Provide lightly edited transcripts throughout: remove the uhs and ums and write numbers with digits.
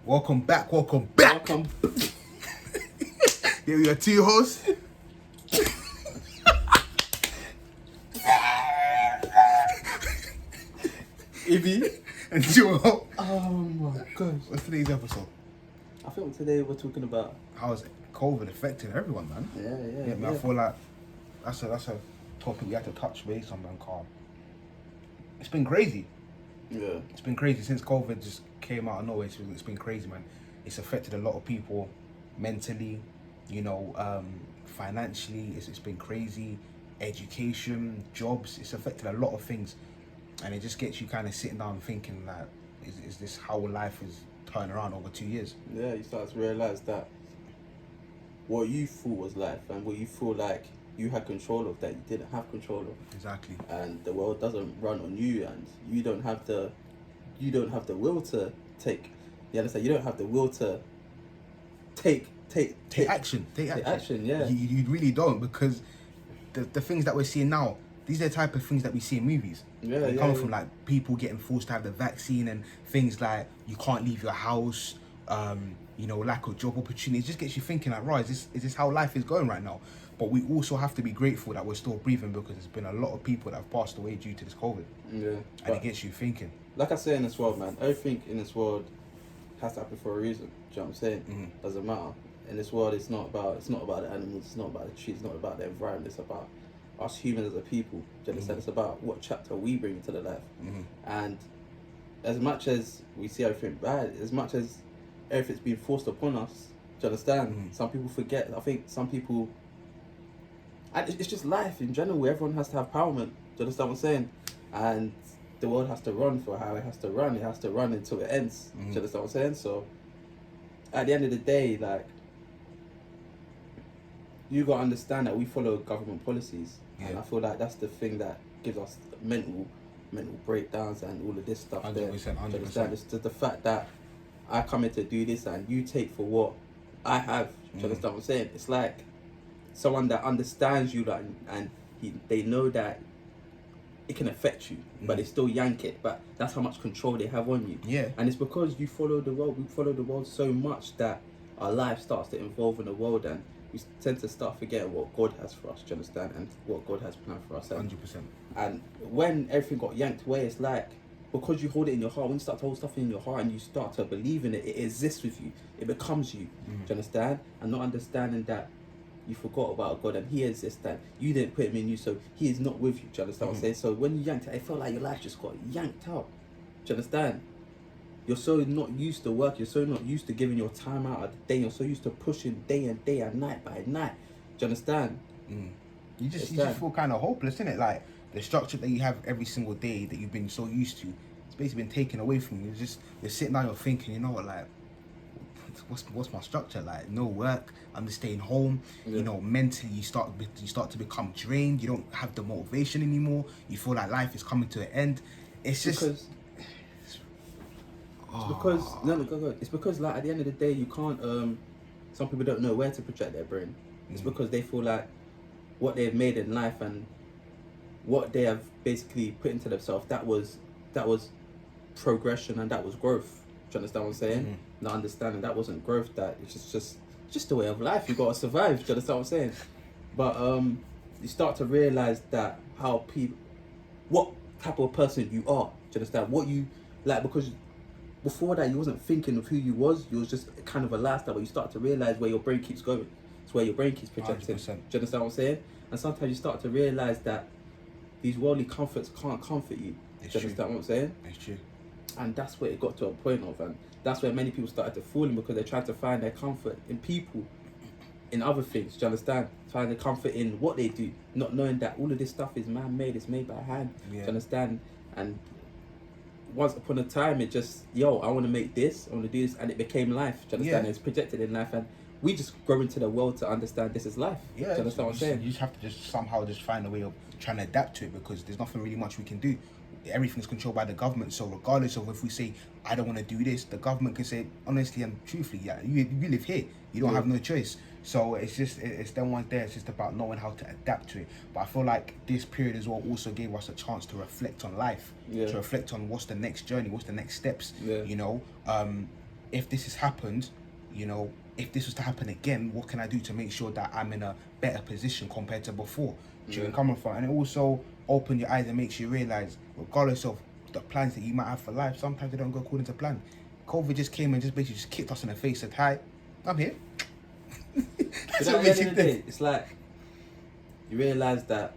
Welcome back. Here we are, two hosts. Ibby. And Joel. Oh my gosh. What's today's episode? I think today we're talking about How's COVID affecting everyone, man? Yeah. Man, I feel like that's a topic we have to touch base on, man. Carl. It's been crazy. Yeah. It's been crazy since COVID just came out of nowhere. It's been crazy, man. It's affected a lot of people mentally, financially. It's been crazy. Education, jobs. It's affected a lot of things, and it just gets you kind of sitting down thinking like, is this how life is turning around over 2 years? Yeah, you start to realise that what you thought was life and what you feel like you had control of that you didn't have control of. Exactly. And the world doesn't run on you, and you don't have the will to take. You understand? You don't have the will to take action. Take action. Yeah. You really don't, because the things that we're seeing now, these are the type of things that we see in movies. They come from like people getting forced to have the vaccine and things like you can't leave your house, lack of job opportunities. It just gets you thinking like, right, is this how life is going right now? But we also have to be grateful that we're still breathing, because there's been a lot of people that have passed away due to this COVID. Yeah. And it gets you thinking. Like I say, in this world, man, everything in this world has to happen for a reason. Do you know what I'm saying? Mm-hmm. Doesn't matter. In this world, it's not about the animals, it's not about the trees, it's not about the environment, it's about us humans as a people. Do you understand? Mm-hmm. It's about what chapter we bring into the life. Mm-hmm. And as much as we see everything bad, as much as everything's been forced upon us, do you understand? Mm-hmm. Some people forget. I think some people, and it's just life in general. Everyone has to have empowerment. Do you understand what I'm saying? And the world has to run for how it has to run. It has to run until it ends. Mm-hmm. Do you understand what I'm saying? So at the end of the day, like, you got to understand that we follow government policies. Yeah. And I feel like that's the thing that gives us mental breakdowns and all of this stuff. 100%, there. Do you understand? It's just the fact that I come in to do this and you take for what I have. Do you understand what I'm saying? It's like someone that understands you, like, and they know that it can affect you, but they still yank it. But that's how much control they have on you. Yeah. And it's because you follow the world. We follow the world so much that our life starts to involve in the world, and we tend to start forgetting what God has for us. Do you understand? And what God has planned for us. 100%. And when everything got yanked away, it's like, because you hold it in your heart, when you start to hold stuff in your heart and you start to believe in it, it exists with you. It becomes you. Do you understand? And not understanding that you forgot about God and He exists, and you didn't put Him in you, so He is not with you. Do you understand what I'm saying? So when you yanked it, it felt like your life just got yanked out. Do you understand? You're so not used to work. You're so not used to giving your time out of the day. You're so used to pushing day and day and night by night. Do you understand? You just feel kind of hopeless, innit? Like the structure that you have every single day that you've been so used to, it's basically been taken away from you. You're sitting down, you're thinking, you know what, like, what's my structure? Like, no work, I'm just staying home. Mentally you start to become drained. You don't have the motivation anymore. You feel like life is coming to an end. It's because like at the end of the day you can't some people don't know where to project their brain. It's because they feel like what they've made in life and what they have basically put into themselves, that was progression and that was growth. Do you understand what I'm saying? Not understanding that wasn't growth, that it's just a way of life. You gotta survive. Do you understand what I'm saying? But you start to realize that what type of person you are. Do you understand what you like? Because before that, you wasn't thinking of who you was. You was just kind of a lifestyle. But you start to realize where your brain keeps going. It's where your brain keeps projecting. 100%. Do you understand what I'm saying? And sometimes you start to realize that these worldly comforts can't comfort you. Do you understand what I'm saying? It's true. And that's where it got to a point of, and that's where many people started to fall in, because they tried to find their comfort in people, in other things. Do you understand? Find their comfort in what they do, not knowing that all of this stuff is man-made. It's made by hand. Yeah. Do you understand? And once upon a time, it just, I want to make this, I want to do this, and it became life. Do you understand? Yeah. It's projected in life, and we just grow into the world to understand this is life. Yeah. Do you understand what I'm saying? You just have to somehow find a way of trying to adapt to it, because there's nothing really much we can do. Everything's controlled by the government. So regardless of if we say I don't want to do this, the government can say honestly and truthfully, you live here, you don't have no choice. So it's them ones there. It's just about knowing how to adapt to it. But I feel like this period as well also gave us a chance to reflect on life, to reflect on what's the next journey, what's the next steps. if this has happened, you know, if this was to happen again, what can I do to make sure that I'm in a better position compared to before? Do you know where I'm coming from? And it also open your eyes and makes you realise, regardless of the plans that you might have for life, sometimes they don't go according to plan. COVID just came and just basically just kicked us in the face, said, hi, I'm here. But at the end of the day, it's like you realise that,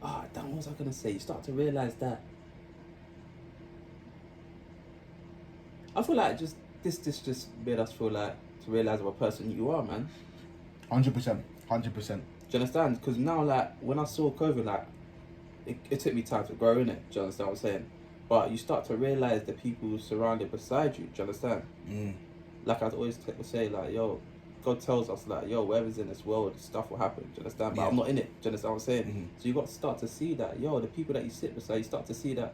damn, what was I going to say? You start to realise that, I feel like this just made us feel like, to realise what person you are, man. 100%. Do you understand? Because now, like, when I saw COVID, like, it took me time to grow in it. Do you understand what I'm saying? But you start to realise the people surrounded beside you. Do you understand? Like I always say, like, yo, God tells us, like, yo, whatever's in this world, stuff will happen. Do you understand? But I'm not in it. Do you understand what I'm saying? So you got to start to see that, yo, the people that you sit beside, you start to see that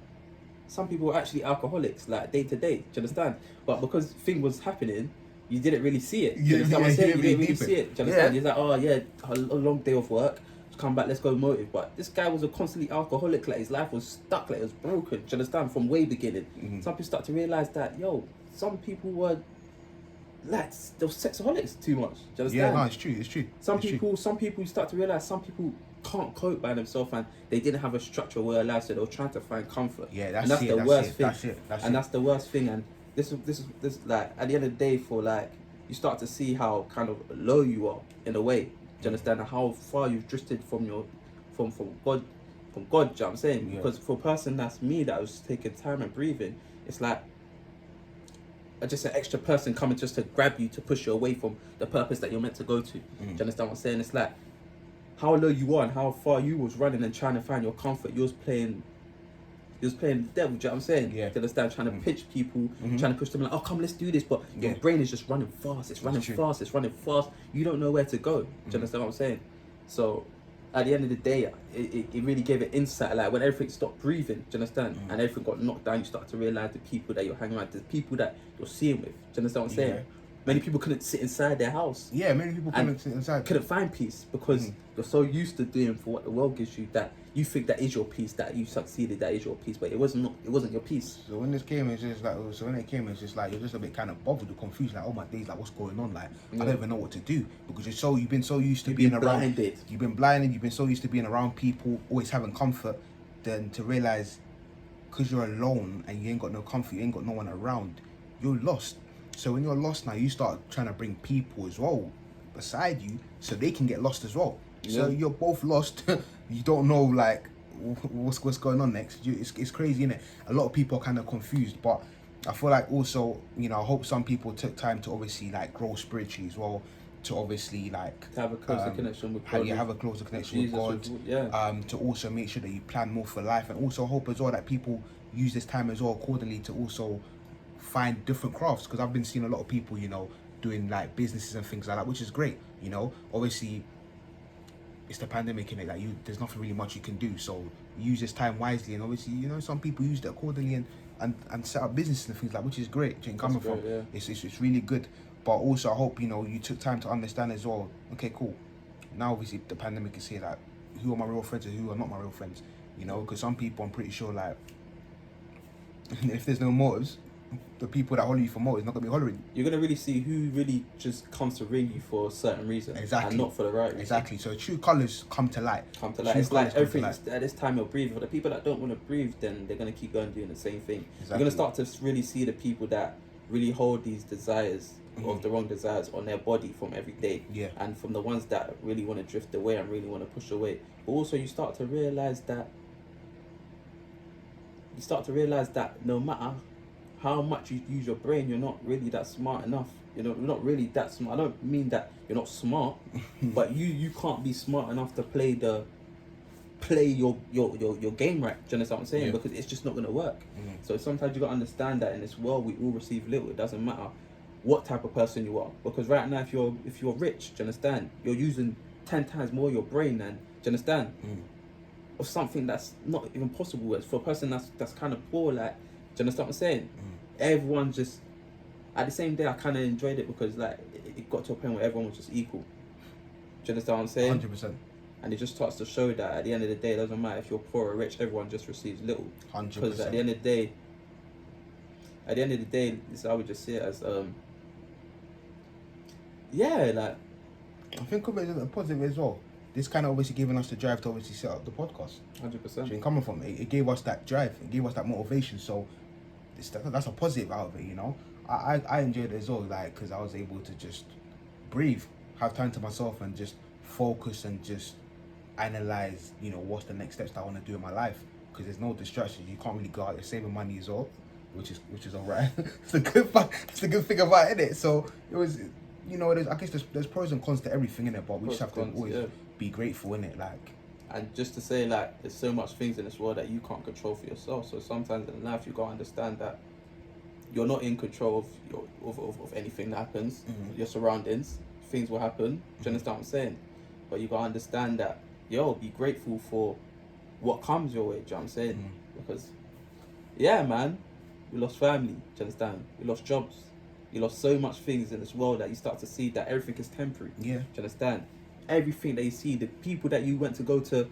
some people are actually alcoholics, like, day to day. Do you understand? But because thing was happening, you didn't really see it. Do you understand what I'm saying? You didn't really see it. Do you understand? You're like, oh yeah, a long day of work, come back, let's go motive. But this guy was a constantly alcoholic, like his life was stuck, like it was broken. Do you understand? From way beginning. Some people start to realise that, yo, some people were like, they were sexaholics too much. Do you understand? Yeah, no, it's true. Some people you start to realise some people can't cope by themselves, and they didn't have a structure where life, so they were trying to find comfort. Yeah, that's the worst thing. That's the worst thing. And this is like, at the end of the day, for like, you start to see how kind of low you are in a way. Do you understand? And how far you've drifted from God. Do you know what I'm saying? Yeah. Because for a person that's me, that was taking time and breathing, it's like just an extra person coming just to grab you, to push you away from the purpose that you're meant to go to. Do you understand what I'm saying? It's like how low you are and how far you was running and trying to find your comfort. You was playing the devil. Do you know what I'm saying? Yeah. Do you understand? Trying to pitch people, trying to push them like, oh, come, let's do this. But your brain is just running fast. It's running fast. You don't know where to go. Do you understand what I'm saying? So at the end of the day, it really gave an insight. Like when everything stopped breathing, do you understand? And everything got knocked down, you start to realise the people that you're hanging around, the people that you're seeing with. Do you understand what I'm saying? Many people couldn't sit inside their house. Yeah, many people couldn't sit inside. Couldn't find peace because you're so used to doing for what the world gives you that you think that is your peace, that you succeeded, that is your peace, but it wasn't your peace. So when this came, it's just like, you're just a bit kind of bothered or confused, like, oh my days, like, what's going on? Like, I don't even know what to do, because you've been so used to being around. Blinded. You've been blinded. You've been so used to being around people, always having comfort, then to realize, because you're alone and you ain't got no comfort, you ain't got no one around, you're lost. So when you're lost now, you start trying to bring people as well beside you, so they can get lost as well. Yeah. So you're both lost. You don't know, like, what's going on next. It's crazy, innit? A lot of people are kind of confused, but I feel like also, you know, I hope some people took time to obviously, like, grow spiritually as well, to obviously, like, to have a closer connection with God. Have a closer connection with God. To also make sure that you plan more for life, and also hope as well that people use this time as well accordingly to also find different crafts, because I've been seeing a lot of people, you know, doing like businesses and things like that, which is great. You know, obviously it's the pandemic, in it, like, there's nothing really much you can do, so use this time wisely. And obviously, you know, some people used it accordingly and set up businesses and things like, which is great. Do you know where I'm coming from? Yeah. It's really good. But also I hope, you know, you took time to understand as well, okay, cool, now obviously the pandemic is here, like, who are my real friends and who are not my real friends, you know, because some people, I'm pretty sure, like, if there's no motives, the people that holler you for more is not gonna be hollering. You're gonna really see who really just comes to ring you for a certain reason, and not for the right reason. Exactly. So true colours come to light. It's like everything at this time you're breathing. For the people that don't want to breathe, then they're gonna keep going doing the same thing. Exactly. You're gonna start to really see the people that really hold these desires of the wrong desires on their body from every day. Yeah. And from the ones that really want to drift away and really want to push away. But also you start to realise that no matter how much you use your brain, you're not really that smart enough. You know, you're not really that smart. I don't mean that you're not smart, but you can't be smart enough to play your game right. Do you understand what I'm saying? Yeah. Because it's just not gonna work. So sometimes you gotta understand that in this world we all receive little. It doesn't matter what type of person you are. Because right now, if you're rich, do you understand? You're using 10 times more your brain than, do you understand? Of something that's not even possible. For a person that's kind of poor, like, do you understand what I'm saying? Everyone just, at the same day, I kind of enjoyed it because, like, it got to a point where everyone was just equal. Do you understand what I'm saying? 100%. And it just starts to show that at the end of the day, it doesn't matter if you're poor or rich, everyone just receives little. 100%. Because at the end of the day, at the end of the day, I would just see it as yeah, like I think of it as a positive as well. This kind of obviously giving us the drive to obviously set up the podcast. 100%. So coming from it gave us that drive, it gave us that motivation. So that's a positive out of it, you know. I enjoyed it as well, like, because I was able to just breathe, have time to myself, and just focus and just analyze, you know, what's the next steps that I want to do in my life. Because there's no distractions. You can't really go out there saving money as well, which is alright. It's a good thing about it, innit? So it was, you know, I guess there's pros and cons to everything in it, but we just have to always be grateful in it, like. And just to say, like, there's so much things in this world that you can't control for yourself. So sometimes in life you gotta understand that you're not in control of anything that happens. Your surroundings, things will happen. Do you understand what I'm saying? But you gotta understand that, be grateful for what comes your way. Do you know what I'm saying? Because, yeah, man, we lost family. Do you understand? We lost jobs. You lost so much things in this world that you start to see that everything is temporary. Yeah. Do you understand? Everything that you see, the people that you went to go sit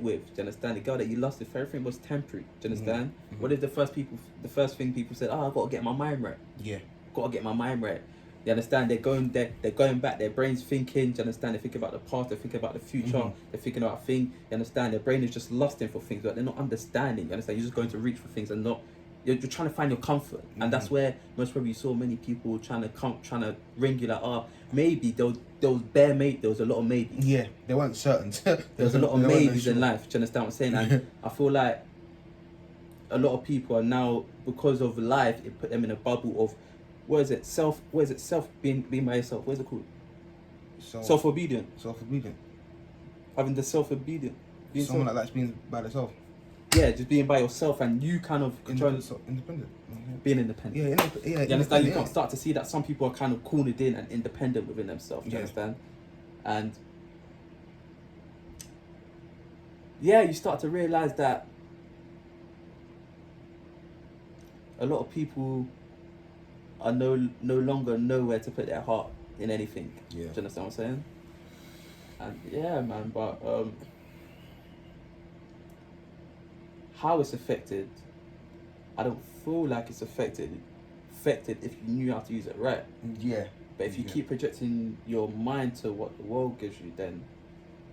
with, do you understand? The girl that you lost, if everything was temporary, do you understand? What if the first thing people said, I've got to get my mind right. Yeah. Got to get my mind right. You understand? They're going back, their brain's thinking, do you understand? They're thinking about the past, they're thinking about the future, they're thinking about things, you understand? Their brain is just lusting for things, but they're not understanding, you understand? You're just going to reach for things and not, you're trying to find your comfort. And that's where most probably you saw many people trying to ring you like, maybe there was a lot of maybes. Yeah, they weren't certain. There was a lot of maybes in life, do you understand what I'm saying? And I feel like a lot of people are now, because of life, it put them in a bubble of, self being by yourself, what is it called? Self-obedient. Having the self-obedient. Someone like that's being by themselves. Yeah, just being by yourself, and you kind of controlling independent. Being independent. Yeah, you understand? You can start to see that some people are kind of cornered in and independent within themselves. You understand? And you start to realize that a lot of people are no longer nowhere to put their heart in anything. Yeah. Do you understand what I'm saying? And yeah, man, but how it's affected, I don't feel like it's affected if you knew how to use it right. Yeah. But if you keep projecting your mind to what the world gives you, then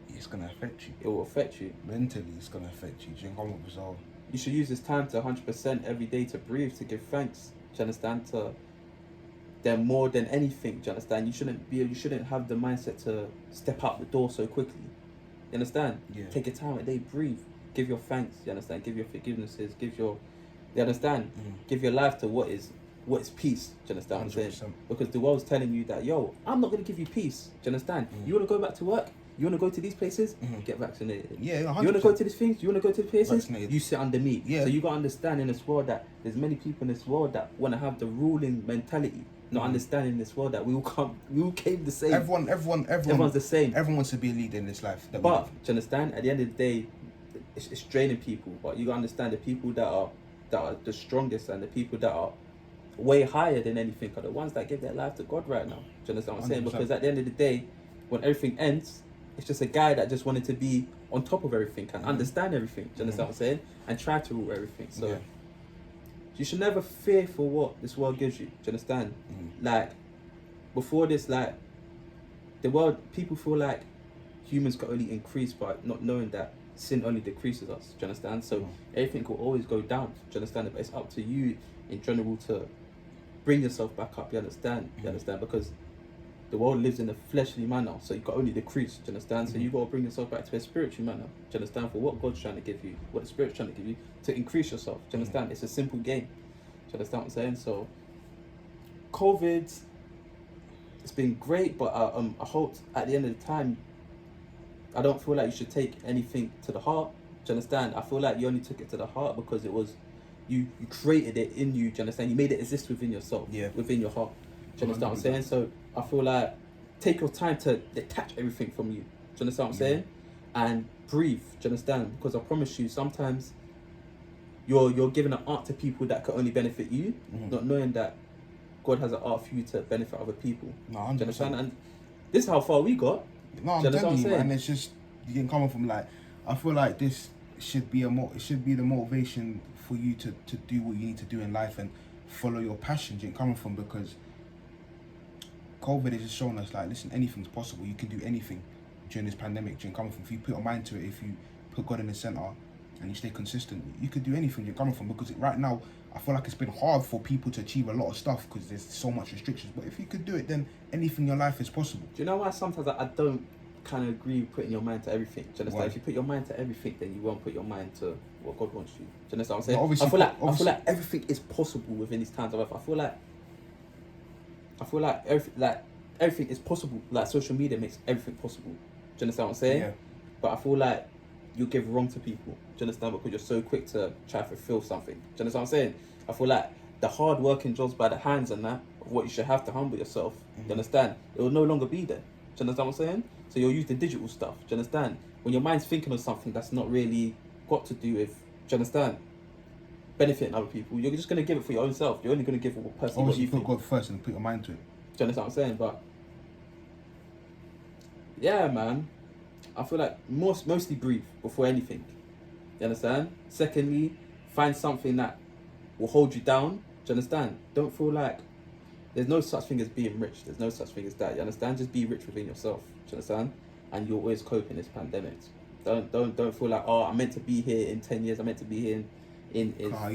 it's gonna affect you. It will affect you. Mentally, it's gonna affect you. You should use this time to 100% every day to breathe, to give thanks. Do you understand? To them more than anything. Do you understand? You shouldn't have the mindset to step out the door so quickly. You understand? Yeah. Take your time a day, breathe. Give your thanks, you understand? Give your forgivenesses, you understand? Give your life to what is peace, do you understand what I'm saying? Because the world's telling you that, I'm not going to give you peace, do you understand? You want to go back to work? You want to go to these places? Get vaccinated. Yeah, 100%. You want to go to these things? You want to go to the places? Vaccinated. You sit under me. Yeah. So you got to understand in this world that there's many people in this world that want to have the ruling mentality, not understanding in this world that we all came the same. Everyone's the same. Everyone wants to be a leader in this life. But, do you understand? At the end of the day, it's draining people, but you gotta understand the people that are the strongest and the people that are way higher than anything are the ones that give their life to God right now. Do you understand what I'm saying? 100%. Because at the end of the day, when everything ends, it's just a guy that just wanted to be on top of everything and understand everything. Do you understand what I'm saying? And try to rule everything. So you should never fear for what this world gives you. Do you understand? Like before this, like the world, people feel like humans can only increase by not knowing that sin only decreases us. Do you understand? So everything will always go down. Do you understand? But it's up to you in general to bring yourself back up. You understand? You understand? Because the world lives in a fleshly manner, so you can only decrease. Do you understand? So you got to bring yourself back to a spiritual manner. Do you understand? For what God's trying to give you, what the Spirit's trying to give you, to increase yourself. Do you understand? It's a simple game. Do you understand what I'm saying? So COVID, it's been great, but I hope at the end of the time, I don't feel like you should take anything to the heart. Do you understand? I feel like you only took it to the heart because it was, you created it in you. Do you understand? You made it exist within yourself, within your heart. Do you understand what I'm saying? So I feel like take your time to detach everything from you. Do you understand what I'm saying? And breathe. Do you understand? Because I promise you, sometimes you're giving an art to people that can only benefit you, not knowing that God has an art for you to benefit other people. No, 100%. Do you understand? And this is how far we got. No, I'm telling you, and it's just, you can come from like, I feel like this should be it should be the motivation for you to do what you need to do in life and follow your passion. Do you know where I'm coming from? Because COVID has just shown us, like, listen, anything's possible. You can do anything during this pandemic. Do you know where I'm coming from? If you put your mind to it, if you put God in the center and you stay consistent, you could do anything. Do you know where I'm coming from? Because right now, I feel like it's been hard for people to achieve a lot of stuff because there's so much restrictions. But if you could do it, then anything in your life is possible. Do you know why sometimes I don't kind of agree with putting your mind to everything? Do you understand? Why? If you put your mind to everything, then you won't put your mind to what God wants you. Do you understand what I'm saying? But obviously- I feel obviously- like everything is possible within these times of life. I feel like everything is possible. Like social media makes everything possible. Do you understand what I'm saying? Yeah. But I feel like you give wrong to people. Do you understand? Because you're so quick to try to fulfill something. Do you understand what I'm saying? I feel like the hard working jobs by the hands and that of what you should have to humble yourself. Do you understand? It will no longer be there. Do you understand what I'm saying? So you'll use the digital stuff. Do you understand? When your mind's thinking of something that's not really got to do with, do you understand, benefiting other people, you're just going to give it for your own self. You're only going to give it personally what Obviously, you put think. God first and put your mind to it. Do you understand what I'm saying? But yeah, man, I feel like mostly breathe before anything. You understand? Secondly, find something that will hold you down. Do you understand? Don't feel like there's no such thing as being rich. There's no such thing as that. You understand? Just be rich within yourself. Do you understand? And you'll always cope in this pandemic. Don't feel like, oh, I'm meant to be here in 10 years. I'm meant to be here in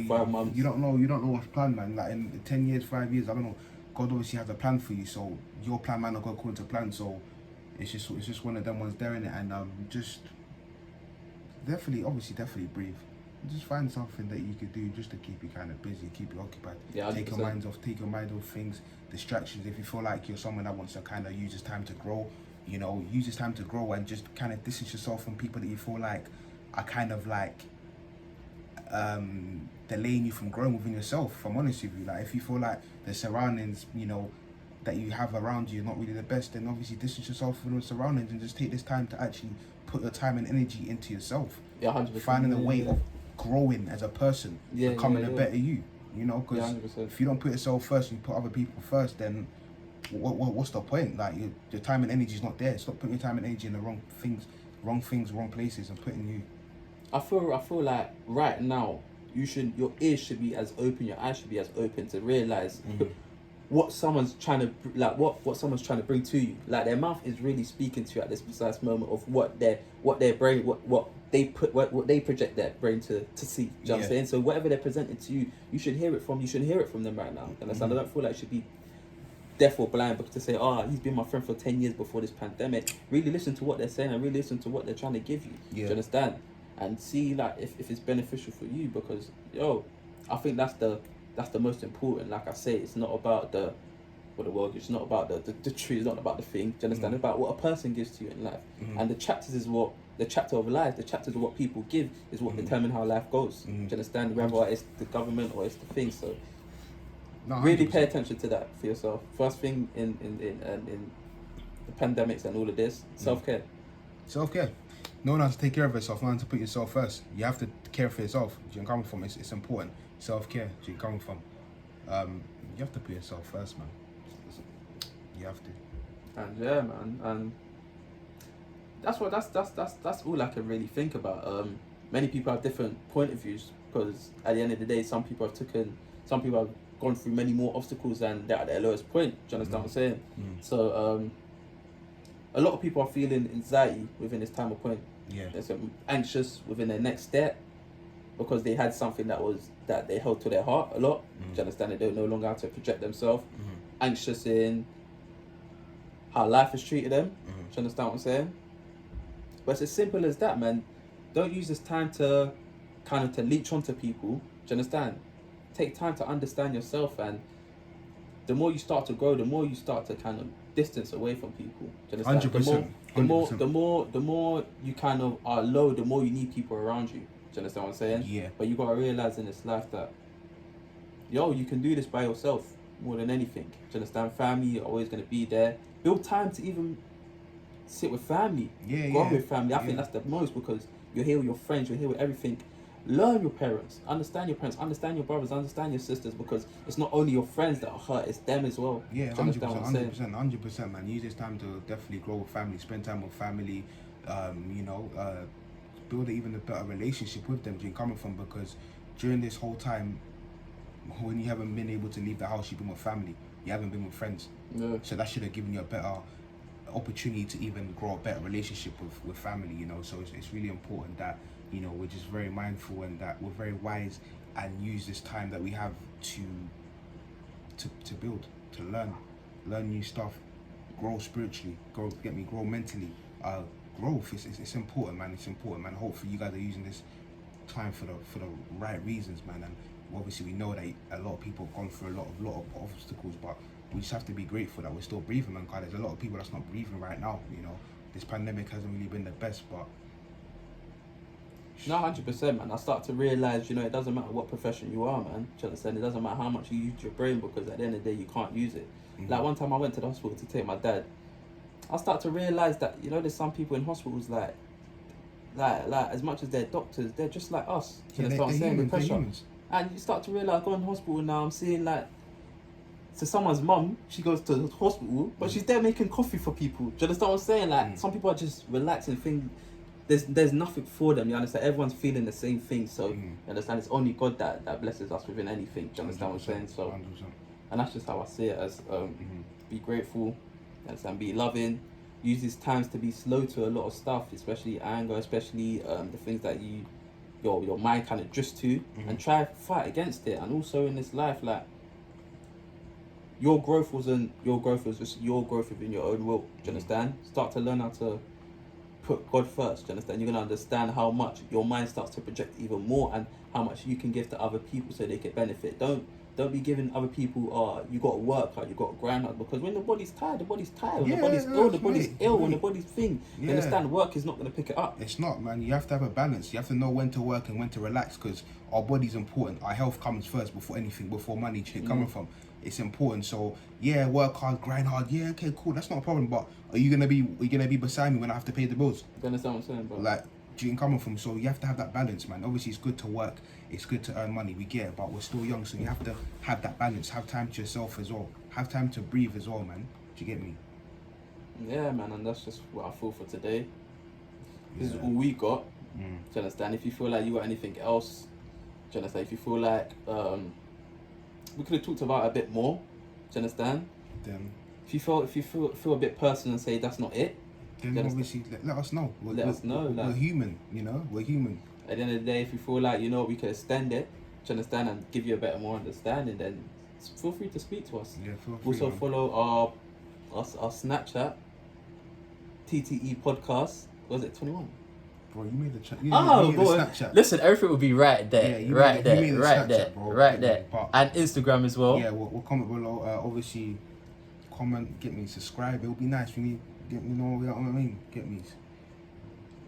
5 months. You don't know what's planned, man. Like in 10 years, 5 years, I don't know. God obviously has a plan for you, so your plan might not go according to plan. So it's just one of them ones there in it, and just definitely breathe. Just find something that you could do just to keep you kind of busy, keep you occupied. Yeah, take 100%. Take your mind off things, distractions. If you feel like you're someone that wants to kind of use this time to grow, use this time to grow and just kind of distance yourself from people that you feel like are kind of like delaying you from growing within yourself. If I'm honest with you, like if you feel like the surroundings, that you have around you are not really the best, then obviously distance yourself from the surroundings and just take this time to actually put your time and energy into yourself. Yeah, 100%. Finding a way of growing as a person, becoming a better you. Because if you don't put yourself first and you put other people first, then what's the point? Like your time and energy is not there. Stop putting your time and energy in the wrong things, wrong places, and putting you. I feel like right now your ears should be as open, your eyes should be as open to realize what someone's trying to what someone's trying to bring to you. Like their mouth is really speaking to you at this precise moment of what their brain what they project their brain to see. Do you know what I'm saying? So whatever they're presenting to you, you should hear it from them right now. Understand? I don't feel like it should be deaf or blind because to say, he's been my friend for 10 years before this pandemic. Really listen to what they're saying and really listen to what they're trying to give you. Do you understand? And see like if it's beneficial for you, because I think that's the most important. Like I say, it's not about the world, it's not about the tree, it's not about the thing. Do you understand? It's about what a person gives to you in life. And the chapters is what the chapter of life, the chapters of what people give is what determine how life goes. Do you understand? Whether it's the government or it's the thing. So really pay attention to that for yourself. First thing in the pandemics and all of this, self-care. Self-care. No one has to take care of yourself, no one has to put yourself first. You have to care for yourself. Do you come from? It's important. Self-care. Do you come from? You have to put yourself first, man. You have to. And yeah, man, and that's all I can really think about. Many people have different point of views because at the end of the day, some people have gone through many more obstacles than they're at their lowest point. Do you understand what I'm saying? So a lot of people are feeling anxiety within this time of point. They're so anxious within their next step because they had something that they held to their heart a lot. Do you understand? They don't no longer have to project themselves. Anxious in how life has treated them. Do you understand what I'm saying? But it's as simple as that, man. Don't use this time to leech onto people. Do you understand? Take time to understand yourself, and the more you start to grow, the more you start to kind of distance away from people. Do you understand? 100%. The more you kind of are low, the more you need people around you. Do you understand what I'm saying? Yeah. But you gotta realize in this life that you can do this by yourself more than anything. Do you understand? Family are always gonna be there. Build time to even sit with family. Go with family. I think that's the most, because you're here with your friends, you're here with everything. Learn your parents, understand your brothers, understand your sisters, because it's not only your friends that are hurt, it's them as well. Yeah, 100%, man. Use this time to definitely grow with family, spend time with family, build even a better relationship with them. Do you coming from? Because during this whole time, when you haven't been able to leave the house, you've been with family. You haven't been with friends. No. So that should have given you a better opportunity to even grow a better relationship with family, you know. So it's really important that, you know, we're just very mindful and that we're very wise and use this time that we have to build, to learn new stuff, grow spiritually, grow mentally. Growth is important, man. It's important, man. Hopefully you guys are using this time for the right reasons, man. And obviously we know that a lot of people have gone through a lot of obstacles, but we just have to be grateful that we're still breathing, man. Because there's a lot of people that's not breathing right now, you know. This pandemic hasn't really been the best, but no, 100%, man. I start to realise, you know, it doesn't matter what profession you are, man. Do you understand? It doesn't matter how much you use your brain, because at the end of the day, you can't use it. Like one time I went to the hospital to take my dad. I start to realise that, you know, there's some people in hospitals like as much as they're doctors, they're just like us. Do you understand what I'm saying? The pressure. And you start to realise, going to hospital now, I'm seeing like, so someone's mum, she goes to the hospital, but she's there making coffee for people. Do you understand what I'm saying? Like some people are just relaxing, think there's nothing for them. You understand? Everyone's feeling the same thing. So you understand? It's only God that blesses us within anything. Do you understand what I'm saying? So, 100%. and that's just how I see it, as be grateful, and be loving. Use these times to be slow to a lot of stuff, especially anger, especially the things that your mind kind of drifts to, and try to fight against it. And also in this life, like, your growth was just your growth within your own will. Do you understand? Start to learn how to put God first. Do you understand? You're gonna understand how much your mind starts to project even more, and how much you can give to other people so they can benefit. Don't be giving other people, you got to work hard, you got to grind hard, because when the body's tired, the body's tired. When the body's ill, the body's ill. When the body's thing, you understand, work is not going to pick it up. It's not, man. You have to have a balance. You have to know when to work and when to relax, because our body's important. Our health comes first before anything, before money coming from. It's important. So yeah, work hard, grind hard. Yeah, okay, cool. That's not a problem. But are you gonna be beside me when I have to pay the bills? You understand what I'm saying, bro? Like, do you coming from? So you have to have that balance, man. Obviously, it's good to work. It's good to earn money. We get it, but we're still young, so you have to have that balance. Have time to yourself as well. Have time to breathe as well, man. Do you get me? Yeah, man. And that's just what I feel for today. This is all we got. Do you understand? If you feel like you got anything else, do you understand? If you feel like we could have talked about it a bit more, do you understand? Then if you feel a bit personal and say that's not it, then obviously let us know. Let us know. We're human, you know. We're human. At the end of the day, if you feel like, you know, we could extend it, do you understand, and give you a better more understanding, then feel free to speak to us. Yeah, feel free. Also follow our Snapchat, TTE podcast. Was it 21? Bro, you made the chat. Oh, boy. Snapchat. Listen, everything will be right there, Yeah, right there, you made the right Snapchat, there, bro. right there, and Instagram as well. Yeah, we'll comment below. Obviously, comment, get me, subscribe. It'll be nice when you get me. Know what I mean? Get me.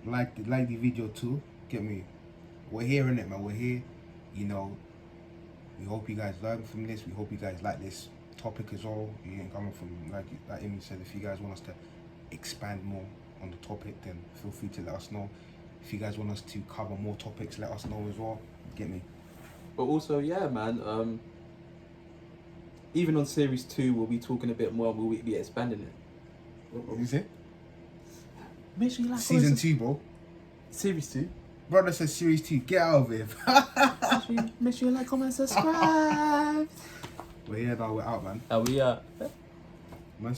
Like the video too. Get me. We're here in it, man. We're here. You know. We hope you guys learn from this. We hope you guys like this topic as well. You ain't coming from like Amy said. If you guys want us to expand more on the topic, then feel free to let us know. If you guys want us to cover more topics, let us know as well. Get me. But also, yeah, man. Even on series 2, we'll be talking a bit more. We'll be expanding it. What is it? Make sure you like Season 2, bro. Series 2. Brother says series 2. Get out of here. Make sure you like, comment, subscribe. We're here now. We're out, man. And we are.